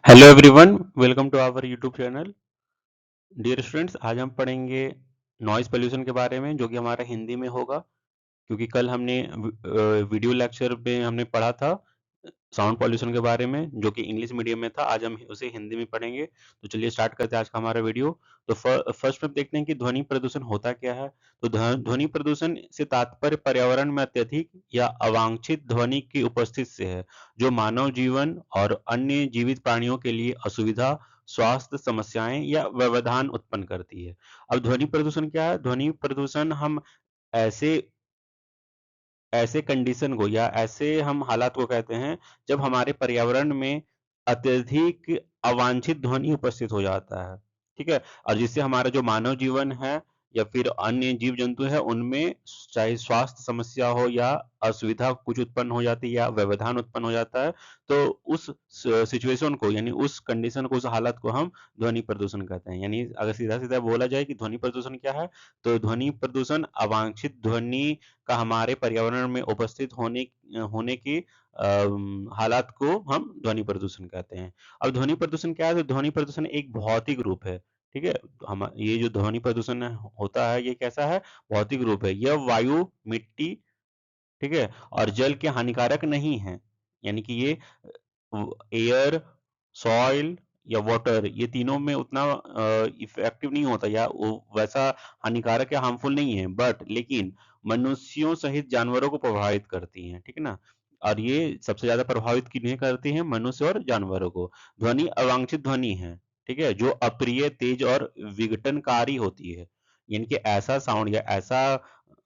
Hello everyone, welcome to our YouTube channel. Dear students, आज हम पढ़ेंगे नॉइज़ पॉल्यूशन के बारे में, जो कि हमारा हिंदी में होगा। क्योंकि कल हमने वीडियो लेक्चर में हमने पढ़ा था साउंड पॉल्यूशन के बारे में, जो कि इंग्लिश मीडियम में था। आज हम उसे हिंदी में पढ़ेंगे। तो चलिए स्टार्ट करते हैं आज का हमारा वीडियो। तो फर्स्ट में देखते हैं कि ध्वनि प्रदूषण होता क्या है। तो ध्वनि प्रदूषण से तात्पर्य पर्यावरण में अत्यधिक या अवांछित ध्वनि की उपस्थिति से है, जो मानव जीवन और अन्य जीवित प्राणियों के लिए असुविधा, स्वास्थ्य समस्याएं या व्यवधान उत्पन्न करती है। अब ध्वनि प्रदूषण क्या है? ध्वनि प्रदूषण हम ऐसे ऐसे कंडीशन को या ऐसे हम हालात को कहते हैं, जब हमारे पर्यावरण में अत्यधिक अवांछित ध्वनि उपस्थित हो जाता है। ठीक है? और जिससे हमारा जो मानव जीवन है या फिर अन्य जीव जंतु है, उनमें चाहे स्वास्थ्य समस्या हो या असुविधा कुछ उत्पन्न हो जाती है या व्यवधान उत्पन्न हो जाता है। तो उस सिचुएशन को, यानी उस कंडीशन को, उस हालत को हम ध्वनि प्रदूषण कहते हैं। यानी अगर सीधा सीधा बोला जाए कि ध्वनि प्रदूषण क्या है, तो ध्वनि प्रदूषण अवांछित ध्वनि का हमारे पर्यावरण में उपस्थित होने होने की हालात को हम ध्वनि प्रदूषण कहते हैं। अब ध्वनि प्रदूषण क्या है? तो ध्वनि प्रदूषण एक भौतिक रूप है। ठीक है? हम ये जो ध्वनि प्रदूषण होता है, ये कैसा है? भौतिक रूप है। यह वायु, मिट्टी, ठीक है, और जल के हानिकारक नहीं है। यानी कि ये एयर, सॉइल या वाटर, ये तीनों में उतना इफेक्टिव नहीं होता या वो वैसा हानिकारक या हार्मफुल नहीं है, बट लेकिन मनुष्यों सहित जानवरों को प्रभावित करती हैं। ठीक है ना? और ये सबसे ज्यादा प्रभावित किन्हें करती हैं? मनुष्य और जानवरों को। ध्वनि अवांछित ध्वनि है, ठीक है, जो अप्रिय, तेज और विघटनकारी होती है। यानी कि ऐसा साउंड या ऐसा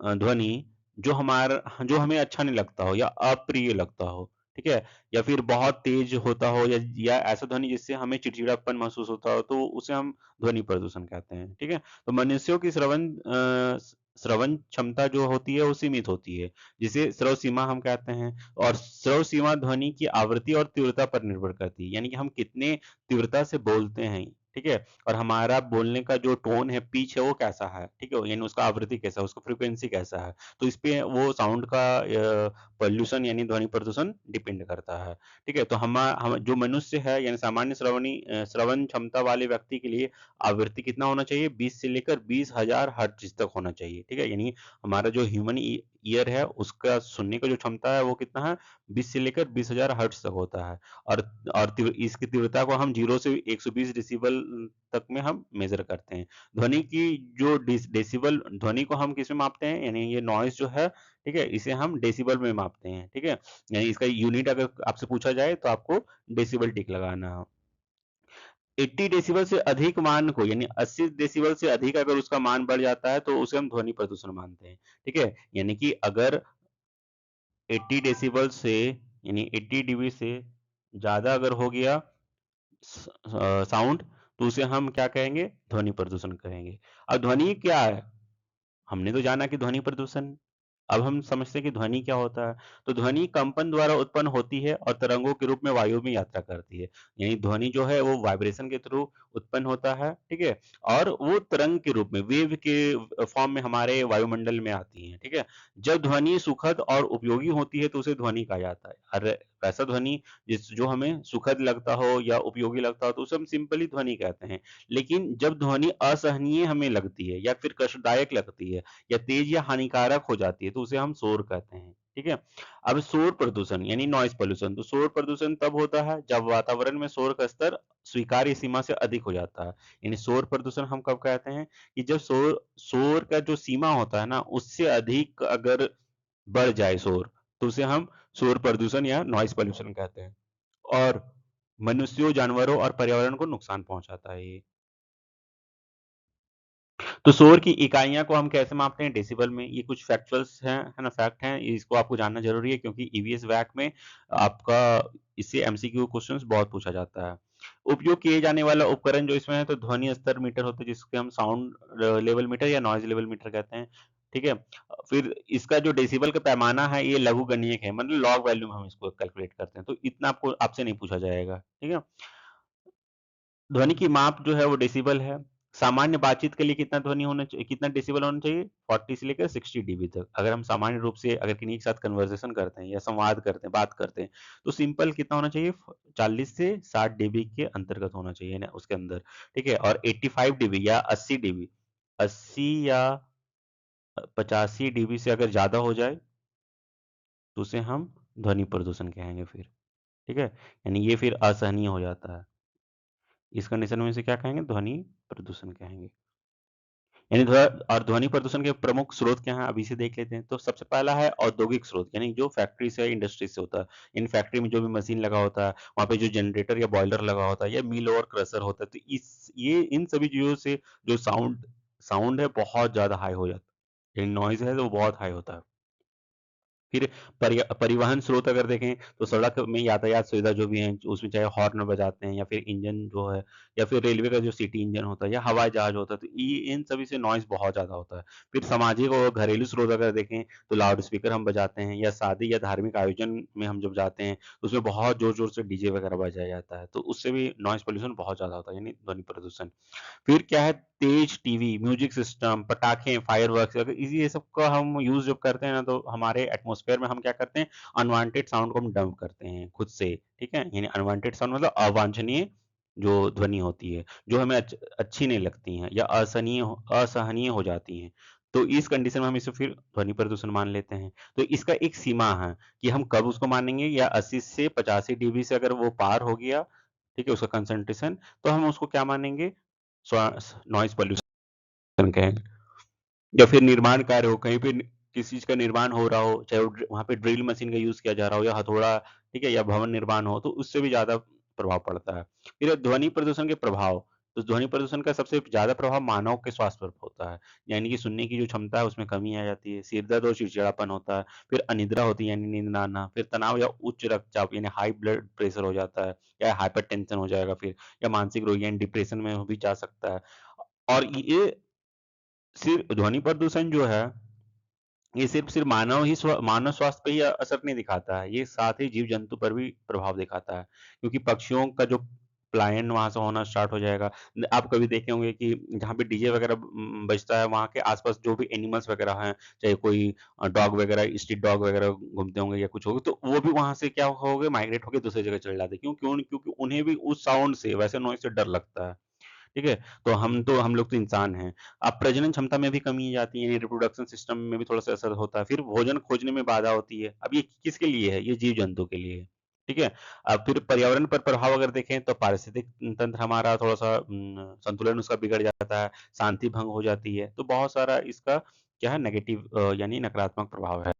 ध्वनि जो हमें अच्छा नहीं लगता हो या अप्रिय लगता हो। ठीक है? या फिर बहुत तेज होता हो या ऐसा ध्वनि जिससे हमें चिड़चिड़ापन महसूस होता हो, तो उसे हम ध्वनि प्रदूषण कहते हैं। ठीक है? तो मनुष्यों की श्रवण क्षमता जो होती है वो सीमित होती है, जिसे श्रव सीमा हम कहते हैं। और श्रव सीमा ध्वनि की आवृत्ति और तीव्रता पर निर्भर करती है, यानी कि हम कितने तीव्रता से बोलते हैं। ठीक है? और हमारा बोलने का जो टोन है, पिच है, वो कैसा है। ठीक है? यानी उसका आवृत्ति कैसा है, उसका फ्रीक्वेंसी कैसा है। तो इस पे वो साउंड का पॉल्यूशन यानी ध्वनि प्रदूषण डिपेंड करता है। ठीक है? तो हम जो मनुष्य है, यानी सामान्य श्रवण क्षमता वाले व्यक्ति के लिए आवृत्ति कितना होना चाहिए? 20 से लेकर 20,000 हर्ट्ज तक होना चाहिए। ठीक है? यानी हमारा जो ह्यूमन ईयर है, उसका सुनने का जो क्षमता है वो कितना है? 20 से लेकर 20,000 हर्ट्ज तक होता है। और इसकी तीव्रता को हम 0 से 120 डेसिबल तक में हम मेजर करते हैं। ध्वनि की जो डेसिबल, ध्वनि को हम किसमें मापते हैं? यानी ये नॉइज जो है, ठीक है, इसे हम डेसिबल में मापते हैं। ठीक है? यानी इसका यूनिट अगर आपसे पूछा जाए तो आपको डेसिबल टिक लगाना है। 80 डेसिबल से अधिक मान को, यानी 80 डेसिबल से अधिक अगर उसका मान बढ़ जाता है, तो उसे हम ध्वनि प्रदूषण मानते हैं। ठीक है? यानी कि अगर 80 डेसिबल से, यानी 80 डीबी से ज्यादा अगर हो गया साउंड, तो उसे हम क्या कहेंगे? ध्वनि प्रदूषण कहेंगे। अब ध्वनि क्या है? हमने तो जाना कि ध्वनि प्रदूषण। अब हम समझते हैं कि ध्वनि क्या होता है। तो ध्वनि कंपन द्वारा उत्पन्न होती है और तरंगों के रूप में वायु में यात्रा करती है। यानी ध्वनि जो है वो वाइब्रेशन के थ्रू उत्पन्न होता है। ठीक है? और वो तरंग के रूप में, वेव के फॉर्म में हमारे वायुमंडल में आती है। ठीक है? जब ध्वनि सुखद और उपयोगी होती है, तो उसे ध्वनि कहा जाता है। और वैसा ध्वनि जो हमें सुखद लगता हो या उपयोगी लगता हो, तो उसे हम सिंपली ध्वनि कहते हैं। लेकिन जब ध्वनि असहनीय हमें लगती है या फिर कष्टदायक लगती है या तेज या हानिकारक हो जाती है, तो उसे हम शोर कहते हैं। ठीक है? अब शोर प्रदूषण यानी नॉइज पोल्यूशन। तो शोर प्रदूषण तब होता है जब वातावरण में शोर का स्तर स्वीकार्य सीमा से अधिक हो जाता है। यानी शोर प्रदूषण हम कब कहते हैं? कि जब शोर शोर का जो सीमा होता है ना, उससे अधिक अगर बढ़ जाए शोर, तो उसे हम शोर प्रदूषण या नॉइज पोल्यूशन कहते हैं। और मनुष्यों, जानवरों और पर्यावरण को नुकसान पहुंचाता है ये। तो शोर की इकाइयाँ को हम कैसे मापते हैं? डेसिबल में। ये कुछ फैक्चुअल्स हैं, है ना, फैक्ट हैं, इसको आपको जानना ज़रूरी है, क्योंकि ईवीएस वैक में आपका इससे एमसीक्यू क्वेश्चंस बहुत पूछा जाता है। उपयोग किए जाने वाला उपकरण जो इसमें है, तो ध्वनि स्तर मीटर होता है, जिसको हम साउंड लेवल मीटर या नॉइज़ लेवल मीटर कहते हैं। ठीक है? फिर इसका जो डेसिबल का पैमाना है, ये लघुगणकीय है, मतलब लॉग वैल्यू में हम इसको कैलकुलेट करते हैं, तो इतना आपसे नहीं पूछा जाएगा। ठीक है? ध्वनि की माप जो है वो डेसिबल है। सामान्य बातचीत के लिए कितना ध्वनि होना चाहिए, कितना डेसिबल होना चाहिए? 40 से लेकर 60 डीबी तक। अगर हम सामान्य रूप से अगर किन्हीं के साथ कन्वर्सेशन करते हैं या संवाद करते हैं, बात करते हैं, तो सिंपल कितना होना चाहिए? 40 से 60 डीबी के अंतर्गत होना चाहिए ना उसके अंदर, ठीक है? और 85 डीबी या 80 डीबी, 80 या 85 डीबी से अगर ज़्यादा हो जाए, तो उसे हम ध्वनि प्रदूषण कहेंगे फिर, ठीक है? यानी ये फिर असहनीय हो जाता है। इस कंडीशन में इसे क्या कहेंगे? ध्वनि प्रदूषण कहेंगे। यानी और ध्वनि प्रदूषण के प्रमुख स्रोत क्या हैं, अभी से देख लेते हैं। तो सबसे पहला है औद्योगिक स्रोत, यानी जो फैक्ट्री से इंडस्ट्री से होता है। इन फैक्ट्री में जो भी मशीन लगा होता है, वहाँ पे जो जनरेटर या बॉयलर लगा होता है या मिल और क्रशर होता है, तो इस ये इन सभी चीजों से जो साउंड साउंड है बहुत ज्यादा हाई हो जाता है, नॉइज है तो वो बहुत हाई होता है। फिर परिवहन स्रोत अगर देखें तो सड़क में यातायात सुविधा जो भी है उसमें चाहे हॉर्न बजाते हैं या फिर इंजन जो है या फिर रेलवे का जो सिटी इंजन होता है या हवाई जहाज होता है, तो ये इन सभी से नॉइज बहुत ज्यादा होता है। फिर सामाजिक और घरेलू स्रोत अगर देखें तो लाउड स्पीकर हम बजाते हैं या शादी या धार्मिक आयोजन में हम जब जाते हैं तो उसमें बहुत जोर जोर से डीजे वगैरह बजाया जाता है, तो उससे भी नॉइज पोल्यूशन बहुत ज्यादा होता है, यानी ध्वनि प्रदूषण। फिर क्या है? तेज टीवी, म्यूजिक सिस्टम, पटाखे, फायरवर्क्स, अगर इसी ये सब का हम यूज जब करते हैं ना, तो हमारे एटमॉस्फेयर में हम क्या करते हैं? अनवांटेड साउंड को हम डंप करते हैं खुद से, ठीक है? यानी अनवांटेड साउंड मतलब अवांछनीय जो ध्वनि होती है, जो हमें अच्छी नहीं लगती हैं या असहनीय हो जाती हैं, तो इस कंडीशन में हम इसे फिर ध्वनि प्रदूषण मान लेते हैं। तो इसका एक सीमा है कि हम कब उसको मानेंगे, या 80 से 85 डीबी से अगर वो पार हो गया, ठीक है, उसका कंसंट्रेशन, तो हम उसको क्या मानेंगे? नॉइज पॉल्यूशन कहेंगे। या फिर निर्माण कार्य हो, कहीं पे किसी चीज का निर्माण हो रहा हो, चाहे वो वहां पे ड्रिल मशीन का यूज किया जा रहा हो या हथौड़ा, ठीक है, या भवन निर्माण हो, तो उससे भी ज्यादा प्रभाव पड़ता है। फिर ध्वनि प्रदूषण के प्रभाव, तो ध्वनि प्रदूषण का सबसे ज्यादा प्रभाव मानव के स्वास्थ्य पर होता है। यानी कि सुनने की जो क्षमता है उसमें कमी आ जाती है, सिर दर्द और चिड़चिड़ापन होता है, फिर अनिद्रा होती है यानी नींद ना आना, फिर तनाव या उच्च रक्तचाप यानी हाई ब्लड प्रेशर हो जाता है, या हाइपर टेंशन हो जाएगा फिर, या मानसिक रोग यानी डिप्रेशन में भी जा सकता है। और ये सिर्फ ध्वनि प्रदूषण जो है, ये सिर्फ मानव स्वास्थ्य पे ही असर नहीं दिखाता है, ये साथ ही जीव जंतु पर भी प्रभाव दिखाता है, क्योंकि पक्षियों का जो पलायन वहां से होना स्टार्ट हो जाएगा। आप कभी देखे होंगे कि जहाँ पे डीजे वगैरह बजता है, वहां के आसपास जो भी एनिमल्स वगैरह हैं, चाहे कोई डॉग वगैरह, स्ट्रीट डॉग वगैरह घूमते होंगे या कुछ होगा, तो वो भी वहां से क्या होगे, माइग्रेट होकर दूसरी जगह चले जाते हैं। क्योंकि उन्हें भी उस साउंड से, वैसे नॉइज से डर लगता है, ठीक है? तो हम लोग तो इंसान हैं। अब प्रजनन क्षमता में भी कमी आ जाती है, रिप्रोडक्शन सिस्टम में भी थोड़ा-सा असर होता है। फिर भोजन खोजने में बाधा होती है। अब ये किसके लिए है? ये जीव-जंतु के लिए है, ठीक है? अब फिर पर्यावरण पर प्रभाव अगर देखें तो पारिस्थितिक तंत्र हमारा थोड़ा-सा संतुलन उसका बिगड़ जाता है, शांति भंग हो जाती है। तो बहुत सारा इसका क्या है, नेगेटिव यानी नकारात्मक प्रभाव है।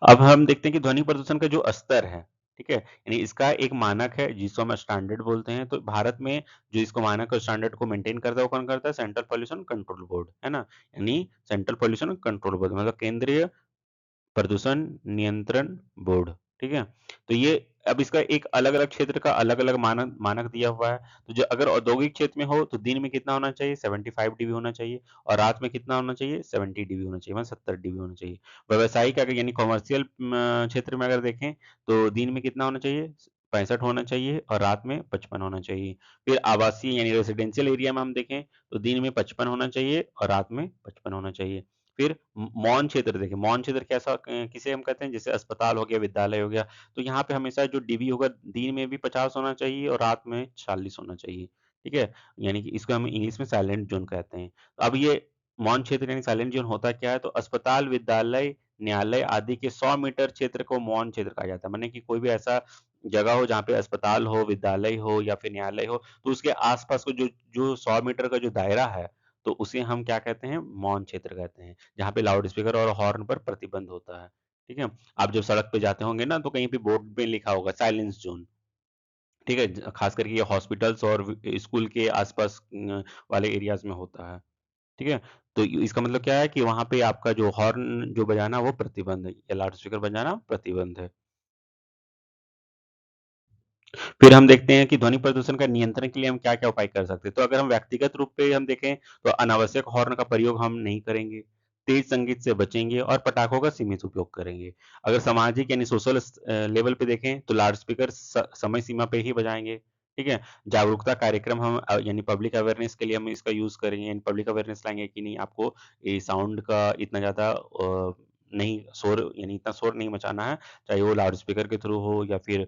अब हम देखते हैं कि ध्वनि प्रदूषण का जो स्तर है, ठीक है, यानी इसका एक मानक है जिसको हम स्टैंडर्ड बोलते हैं। तो भारत में जो इसको मानक और स्टैंडर्ड को मेंटेन करता है वो कौन करता है? सेंट्रल पॉल्यूशन कंट्रोल बोर्ड, है ना? यानी सेंट्रल पॉल्यूशन कंट्रोल बोर्ड मतलब केंद्रीय प्रदूषण नियंत्रण बोर्ड, ठीक है? तो ये अब इसका एक अलग-अलग क्षेत्र का अलग-अलग मानक मानक दिया हुआ है। तो जो अगर औद्योगिक क्षेत्र में हो तो दिन में कितना होना चाहिए? 75 डीबी होना चाहिए, और रात में कितना होना चाहिए? 70 डीबी होना चाहिए, मतलब 70 डीबी होना चाहिए। व्यावसायिक अगर यानी कमर्शियल क्षेत्र में अगर देखें तो दिन में कितना होना चाहिए? 65 होना चाहिए और रात में 55 होना चाहिए। फिर आवासीय यानी रेजिडेंशियल एरिया में हम देखें तो दिन में 55 होना चाहिए और रात में 55 होना चाहिए। फिर मौन क्षेत्र देखें, मौन क्षेत्र कैसा किसे हम कहते हैं? जैसे अस्पताल हो गया, विद्यालय हो गया, तो यहाँ पे हमेशा जो डीबी होगा दिन में भी 50 होना चाहिए और रात में 40 होना चाहिए, ठीक है? यानी कि इसको हम इंग्लिश में साइलेंट जोन कहते हैं। अब ये मौन क्षेत्र यानी साइलेंट जोन होता क्या है? तो अस्पताल, विद्यालय, न्यायालय आदि के 100 मीटर क्षेत्र को मौन क्षेत्र कहा जाता है। माने कि कोई भी ऐसा जगह हो जहाँ पे अस्पताल हो, विद्यालय हो या फिर न्यायालय हो, तो उसके आस-पास को जो जो 100 मीटर का जो दायरा है, तो उसे हम क्या कहते हैं? मौन क्षेत्र कहते हैं, जहाँ पे लाउड स्पीकर और हॉर्न पर प्रतिबंध होता है, ठीक है? आप जब सड़क पे जाते होंगे ना, तो कहीं पे बोर्ड पे लिखा होगा साइलेंस जोन, ठीक है? खास करके ये हॉस्पिटल्स और स्कूल के आसपास वाले एरियाज में होता है, ठीक है? तो इसका मतलब क्या है कि वहां पे आपका जो हॉर्न जो बजाना वो प्रतिबंध है, या लाउड स्पीकर बजाना प्रतिबंध है। फिर हम देखते हैं कि ध्वनि प्रदूषण का नियंत्रण के लिए हम क्या-क्या उपाय कर सकते हैं। तो अगर हम व्यक्तिगत रूप पे हम देखें तो अनावश्यक हॉर्न का प्रयोग हम नहीं करेंगे, तेज संगीत से बचेंगे और पटाखों का सीमित उपयोग करेंगे। अगर सामाजिक यानी सोशल लेवल पे देखें तो लाउड स्पीकर समय सीमा पे ही बजाएंगे, ठीक है? जागरूकता कार्यक्रम हम यानी पब्लिक अवेयरनेस के लिए हम इसका यूज़ करेंगे, यानी पब्लिक अवेयरनेस लाएँगे कि नहीं आपको ये साउंड का इतना ज़्यादा नहीं शोर यानी इतना शोर नहीं मचाना है, चाहे वो लाउड स्पीकर के थ्रू हो या फिर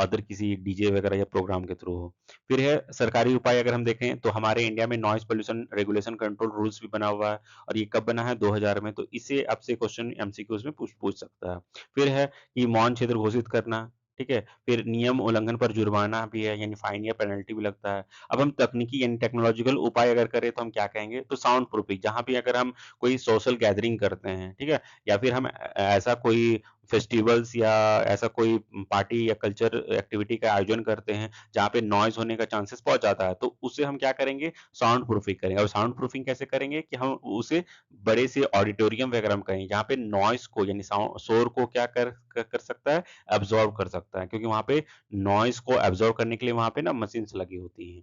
अदर किसी डीजे वगैरह या प्रोग्राम के थ्रू हो। फिर है सरकारी उपाय अगर हम देखें तो हमारे इंडिया में noise pollution regulation control rules भी बना हुआ है और ये कब बना है 2000 में, तो इससे आपसे क्वेश्चन एमसीक्यूज़ में पूछ पूछ सकता है। फिर है कि मौन क्षेत्र घोषित करना, ठीक है? फिर नियम उल्लंघन पर जुर्माना भी है, यानी फाइन या पेनल्टी भी लगता है। अब हम तकनीकी यानी टेक्नोलॉजिकल उपाय अगर करें तो हम क्या कहेंगे? तो साउंड प्रूफिंग, जहाँ भी अगर हम कोई सोशल गैदरिंग करते हैं, ठीक है? या फिर हम ऐसा कोई फेस्टिवल्स या ऐसा कोई पार्टी या कल्चर एक्टिविटी का आयोजन करते हैं, जहाँ पे नॉइज़ होने का चांसेस बहुत ज़्यादा है, तो उसे हम क्या करेंगे? साउंड प्रूफिंग करेंगे और साउंड प्रूफिंग कैसे करेंगे कि हम उसे बड़े से ऑडिटोरियम वगैरह में करें, जहाँ पे नॉइज़ को यानी शोर को क्या कर सकता है? एब्ज़ॉर्ब कर सकता है, क्योंकि वहाँ पे नॉइज़ को एब्ज़ॉर्ब करने के लिए वहाँ पे ना मशीन्स लगी होती हैं।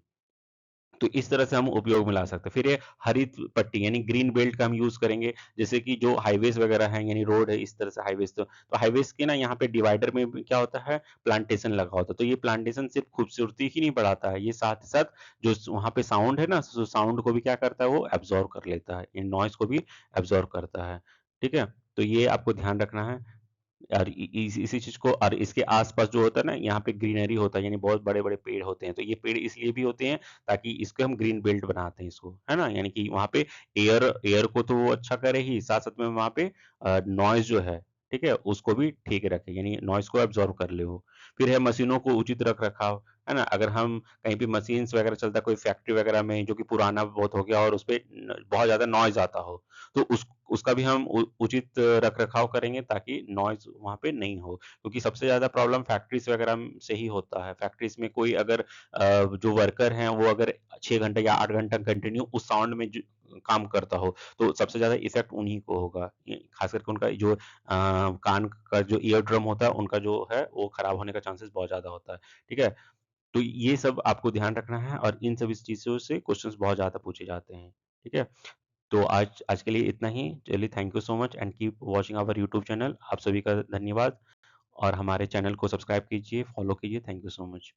तो इस तरह से हम उपयोग में ला सकते हैं। फिर ये हरित पट्टी यानी ग्रीन बेल्ट का हम यूज़ करेंगे, जैसे कि जो हाइवेज़ वगैरह हैं यानी रोड है इस तरह से हाइवेज़, तो हाइवेज़ के ना यहाँ पे डिवाइडर में भी क्या होता है, प्लांटेशन लगा होता है। तो ये प्लांटेशन सिर्फ़ खूबसूरती ही नहीं बढ़ाता है, ये साथ ही साथ जो वहाँ पे साउंड है ना, साउंड को भी क्या करता है, वो एब्ज़ॉर्ब कर लेता है, ये नॉइज़ को भी एब्ज़ॉर्ब करता है। ठीक है? तो ये आपको ध्यान रखना है। और इ इस इसी चीज़ को और इसके आस-पास जो होता है ना, यहाँ पे ग्रीनरी होता है, यानी बहुत बड़े-बड़े पेड़ होते हैं। तो ये पेड़ इसलिए भी होते हैं ताकि इसको हम ग्रीन बेल्ट बनाते हैं इसको, है ना? यानी कि वहाँ पे एयर एयर को तो वो अच्छा करे ही, साथ-साथ में वहाँ पे नॉइज़ जो है, ठीक है? उसको भी ठीक रखे, यानी नॉइज़ को एब्ज़ॉर्ब कर ले वो। फिर है मशीनों को उचित रख-रखाव, है ना? अगर हम कहीं पे मशीन्स वगैरह चलता है, कोई फैक्ट्री वगैरह में जो कि पुराना बहुत हो गया और उसपे न बहुत ज़्यादा नॉइज़ आता हो, तो उसका भी हम उचित रख-रखाव करेंगे ताकि नॉइज़ वहाँ पे नहीं हो। क्योंकि सबसे ज़्यादा प्रॉब्लम फैक्ट्रीज़ वगैरह से ही होता है। फैक्ट्रीज़ में कोई अगर जो वर्कर हैं वो अगर 6 घंटे या 8 घंटा कंटिन्यू उस साउंड में काम करता हो, तो सबसे ज़्यादा इफ़ेक्ट उन्हीं को होगा। ये ख़ास करके उनका जो कान का जो ईयर ड्रम होता है, उनका जो है वो खराब होने का चांसेस बहुत ज़्यादा होता है। ठीक है? तो ये सब आपको ध्यान रखना है और इन सभी चीज़ों से क्वेश्चंस बहुत ज़्यादा पूछे जाते हैं। ठीक है? तो आज आज के लिए इतना ही। चलिए, thank you so much and keep watching our YouTube channel. आप सभी का धन्यवाद और हमारे चैनल को सब्सक्राइब कीजिए, फॉलो कीजिए। Thank you so much.